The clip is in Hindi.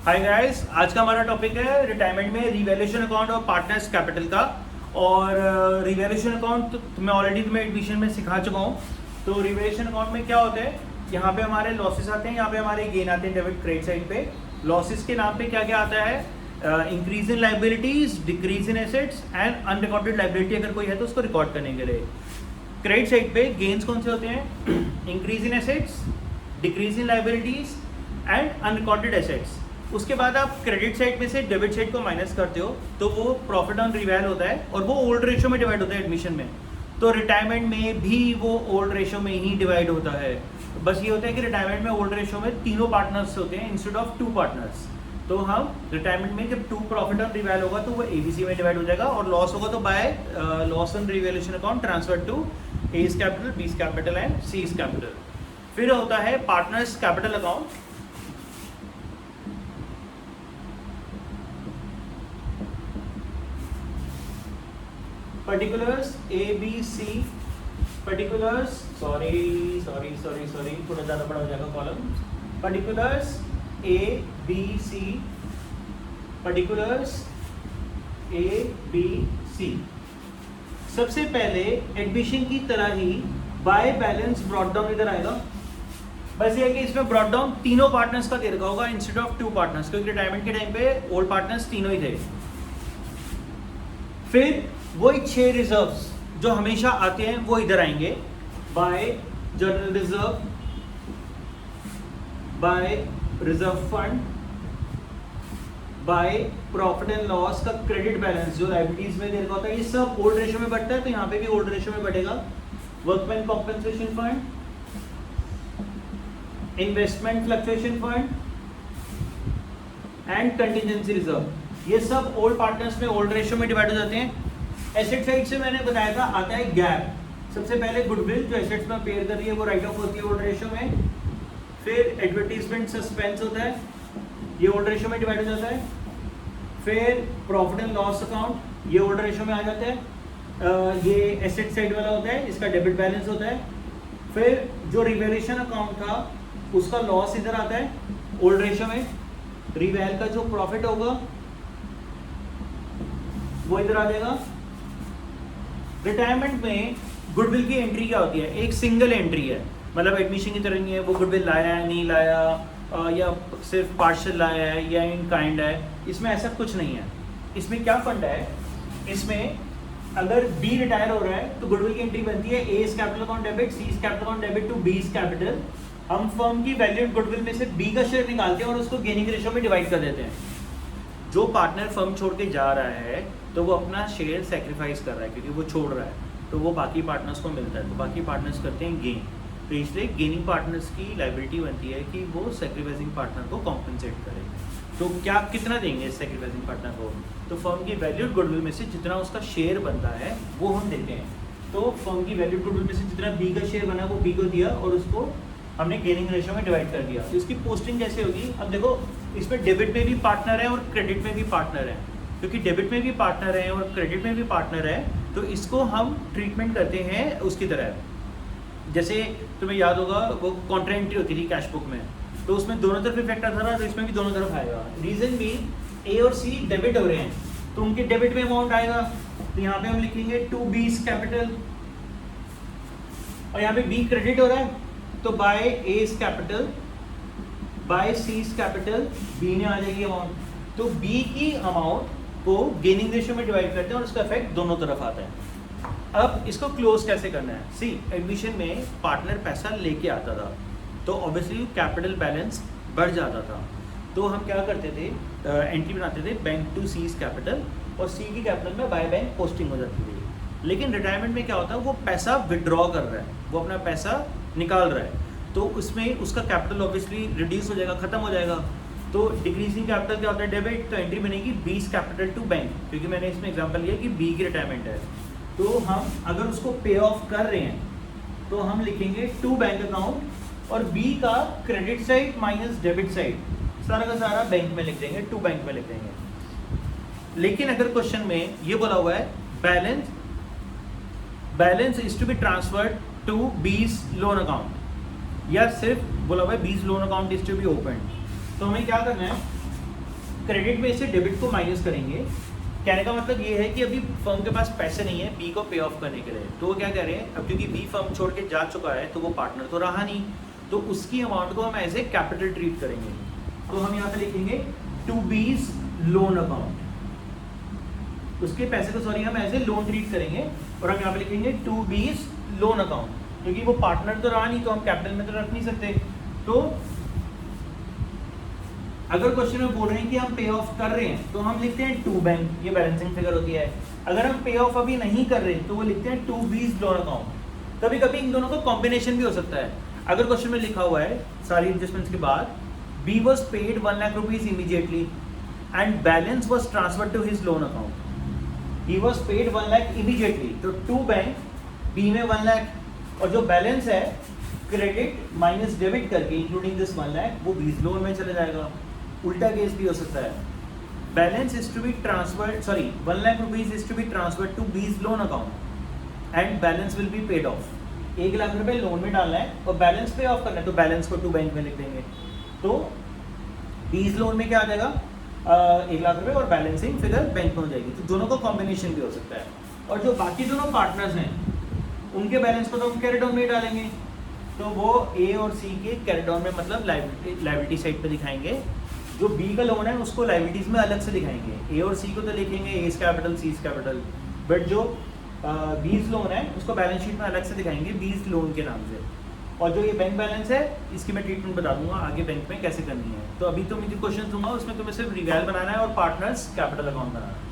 हाय गाइस, आज का हमारा टॉपिक है रिटायरमेंट में रिवैल्यूएशन अकाउंट और पार्टनर्स कैपिटल का। और रिवैल्यूएशन अकाउंट तो मैं ऑलरेडी तुम्हें एडमिशन में सिखा चुका हूँ। तो रिवैल्यूएशन अकाउंट में क्या होता है, यहाँ पे हमारे लॉसेस आते हैं, यहाँ पे हमारे गेन आते हैं डेबिट क्रेडिट साइड पे। लॉसेस के नाम पे क्या क्या आता है, increase in liabilities, decrease in assets and unrecorded liability अगर कोई है तो उसको रिकॉर्ड करने के लिए। क्रेडिट साइड पे गेन्स कौन से होते हैं, increase in assets, decrease in liabilities and unrecorded assets. उसके बाद आप क्रेडिट साइड में से डेबिट साइड को माइनस करते हो तो वो प्रॉफिट ऑन रिवैल होता है और वो ओल्ड रेशो में डिवाइड होता है एडमिशन में। तो रिटायरमेंट में भी वो ओल्ड रेशो में ही डिवाइड होता है। बस ये होता है कि रिटायरमेंट में ओल्ड रेशो में तीनों पार्टनर्स होते हैं इंस्टेड ऑफ 2 पार्टनर्स। तो हम रिटायरमेंट में जब 2 प्रॉफिट ऑन रिवैल होगा तो वो एबीसी में डिवाइड हो जाएगा, और लॉस होगा तो by loss on revaluation account transfer to A's capital, B's capital and C's capital. फिर होता है partners capital account. particulars A B C particulars sorry थोड़ा ज़्यादा बड़ा हो जाएगा column. particulars A B C particulars A B C। सबसे पहले एडमिशन की तरह ही बाय बैलेंस ब्रॉट डाउन इधर आएगा। बस ये है कि इसमें ब्रॉट डाउन तीनों पार्टनर्स का दे रखा होगा इंस्टेड ऑफ 2 पार्टनर्स, क्योंकि रिटायरमेंट के टाइम पे ओल्ड पार्टनर्स तीनों ही थे। फिर वही 6 रिजर्व्स जो हमेशा आते हैं वो इधर आएंगे, by general reserve, by reserve fund, by profit and loss का क्रेडिट बैलेंस जो लायबिलिटीज में दे रखा होता है। ये सब ओल्ड रेशो में बढ़ता है तो यहाँ पे भी ओल्ड रेशो में बढ़ेगा। Workman compensation fund, investment fluctuation fund and contingency reserve, ये सब ओल्ड पार्टनर्स में ओल्ड रेशो में डिवाइड हो जाते हैं। एसेट साइड से मैंने बताया था आता है गैप। सबसे पहले गुडविल जो एसेट्स में अपेयर कर रही है वो राइट ऑफ होती है ओल्ड रेशो में। फिर एडवर्टीजमेंट सस्पेंस होता है, ये ओल्ड रेशो में डिवाइड हो जाता है। फिर प्रॉफिट एंड लॉस अकाउंट ये ओल्ड रेशो में आ जाता है, ये एसेट साइड वाला होता है, इसका डेबिट बैलेंस होता है। फिर जो रिवैल्यूएशन अकाउंट था उसका लॉस इधर आता है ओल्ड रेशो में। रिवैल का जो प्रॉफिट होगा वो इधर आ जाएगा। रिटायरमेंट में गुडविल की एंट्री क्या होती है, एक सिंगल एंट्री है, मतलब एडमिशन की तरह नहीं है वो गुडविल लाया है नहीं लाया, या सिर्फ पार्शियल लाया है या इन काइंड है, इसमें ऐसा कुछ नहीं है। इसमें क्या फंड है, इसमें अगर बी रिटायर हो रहा है तो गुडविल की एंट्री बनती है A's capital account debit, C's capital account debit to B's capital. हम फर्म की वैल्यूड गुडविल में से बी का शेयर निकालते हैं और उसको गेनिंग रेशो में डिवाइड कर देते हैं। जो पार्टनर फर्म छोड़ के जा रहा है तो वो अपना शेयर सेक्रीफाइस कर रहा है क्योंकि वो छोड़ रहा है, तो वो बाकी पार्टनर्स को मिलता है, तो बाकी पार्टनर्स करते हैं गेन। तो इसलिए गेनिंग पार्टनर्स की लायबिलिटी बनती है कि वो सेक्रीफाइसिंग पार्टनर को कॉम्पनसेट करे। तो क्या कितना देंगे सेक्रीफाइसिंग पार्टनर को, तो फर्म की वैल्यूड गुडविल में से जितना उसका शेयर बनता है वो हम देते हैं। तो फर्म की वैल्यूड गुडविल में से जितना बी का शेयर बना वो बी को दिया और उसको हमने गेनिंग रेशो में डिवाइड कर दिया। इसकी पोस्टिंग कैसे होगी, अब देखो इसमें डेबिट में भी पार्टनर है और क्रेडिट में भी पार्टनर है। क्योंकि डेबिट में भी पार्टनर है और क्रेडिट में भी पार्टनर है तो इसको हम ट्रीटमेंट करते हैं उसकी तरह। जैसे तुम्हें याद होगा वो कॉन्ट्रा एंट्री होती थी कैश बुक में, तो उसमें दोनों तरफ इफेक्ट आता था, तो इसमें भी दोनों तरफ आएगा। रीजन भी ए और सी डेबिट हो रहे हैं तो उनके डेबिट में अमाउंट आएगा, तो यहाँ पे हम लिखेंगे टू बीज कैपिटल, और यहाँ पे बी क्रेडिट हो रहा है तो by A's capital by C's capital B ने आ जाएगी अमाउंट। तो बी की अमाउंट को गेनिंग रेशियो में डिवाइड करते हैं और उसका इफेक्ट दोनों तरफ आता है। अब इसको क्लोज कैसे करना है, सी एडमिशन में पार्टनर पैसा लेके आता था तो ऑब्वियसली कैपिटल बैलेंस बढ़ जाता था, तो हम क्या करते थे, एंट्री बनाते थे बैंक टू सीज कैपिटल और सी की कैपिटल में बाय बैंक पोस्टिंग हो जाती थी। लेकिन रिटायरमेंट में क्या होता है, वो पैसा विड्रॉ कर रहा है, वो अपना पैसा निकाल रहा है, तो उसमें उसका कैपिटल ऑब्वियसली रिड्यूस हो जाएगा, खत्म हो जाएगा। तो डिक्रीजिंग कैपिटल क्या होता है, डेबिट, तो एंट्री बनेगी बीस कैपिटल टू बैंक, क्योंकि मैंने इसमें एग्जांपल लिया कि बी की रिटायरमेंट है। तो हम अगर उसको पे ऑफ कर रहे हैं तो हम लिखेंगे टू बैंक अकाउंट और बी का credit side minus debit side सारा का सारा बैंक में लिख देंगे, टू बैंक में लिख देंगे। लेकिन अगर क्वेश्चन में ये बोला हुआ है balance is to be transferred to बीज लोन अकाउंट, या सिर्फ बोला हुआ है B's loan account is to be open, तो हमें क्या करना है, क्रेडिट में से डेबिट को माइनस करेंगे। कहने का मतलब ये है कि अभी फर्म के पास पैसे नहीं है बी को पे ऑफ करने के लिए, तो वो क्या कह रहे हैं, अब क्योंकि बी फर्म छोड़ के जा चुका है तो वो पार्टनर तो रहा नहीं, तो उसकी अमाउंट को हम एज ए कैपिटल ट्रीट करेंगे। तो हम यहाँ पे लिखेंगे टू बीज लोन अकाउंट, उसके पैसे को सॉरी हम एज ए लोन ट्रीट करेंगे, और हम यहाँ पे लिखेंगे टू बीज लोन अकाउंट, क्योंकि वो पार्टनर तो रहा नहीं तो हम कैपिटल में तो रख नहीं सकते। तो अगर क्वेश्चन में बोल रहे हैं कि हम पे ऑफ कर रहे हैं तो हम लिखते हैं टू बैंक, ये बैलेंसिंग फिगर होती है। अगर हम पे ऑफ अभी नहीं कर रहे तो वो लिखते हैं टू बीज लोन अकाउंट। कभी कभी इन दोनों का कॉम्बिनेशन भी हो सकता है। अगर क्वेश्चन में लिखा हुआ है सारी एडजस्टमेंट्स के बाद B was paid 1 lakh rupees immediately and balance was transfer to his loan account, he was paid 1 lakh immediately, तो टू बैंक बी में 1 लाख और जो बैलेंस है क्रेडिट माइनस डेबिट करके इंक्लूडिंग दिस 1 लाख वो बीज लोन में चला जाएगा। उल्टा केस भी हो सकता है, balance is to be transferred, sorry 1 lakh rupees is to be transferred to बीज loan account and balance will be paid off. 1 lakh रुपए लोन में डालना है और बैलेंस पे ऑफ करना है, तो बैलेंस को टू बैंक में लिख देंगे। तो बीज लोन में क्या आ जाएगा 1 लाख रुपए और बैलेंसिंग फिगर बैंक में हो जाएगी। तो दोनों का कॉम्बिनेशन भी हो सकता है। और जो बाकी दोनों पार्टनर्स हैं उनके बैलेंस को तो हम कैरी डाउन में ही डालेंगे, तो वो ए और सी के कैरी डाउन में मतलब लाइबिलिटी साइड पे दिखाएंगे। जो बी का लोन है उसको लाइबिलिटीज में अलग से दिखाएंगे। ए और सी को तो लिखेंगे A's capital C's capital, but जो बीज लोन है उसको बैलेंस शीट में अलग से दिखाएंगे बीज लोन के नाम से। और जो ये बैंक बैलेंस है इसकी मैं ट्रीटमेंट बता दूंगा आगे बैंक में कैसे करनी है। तो अभी तो मुझे क्वेश्चन दूंगा उसमें तुम्हें सिर्फ रिवैल बनाना है और पार्टनर्स कैपिटल अकाउंट बनाना है।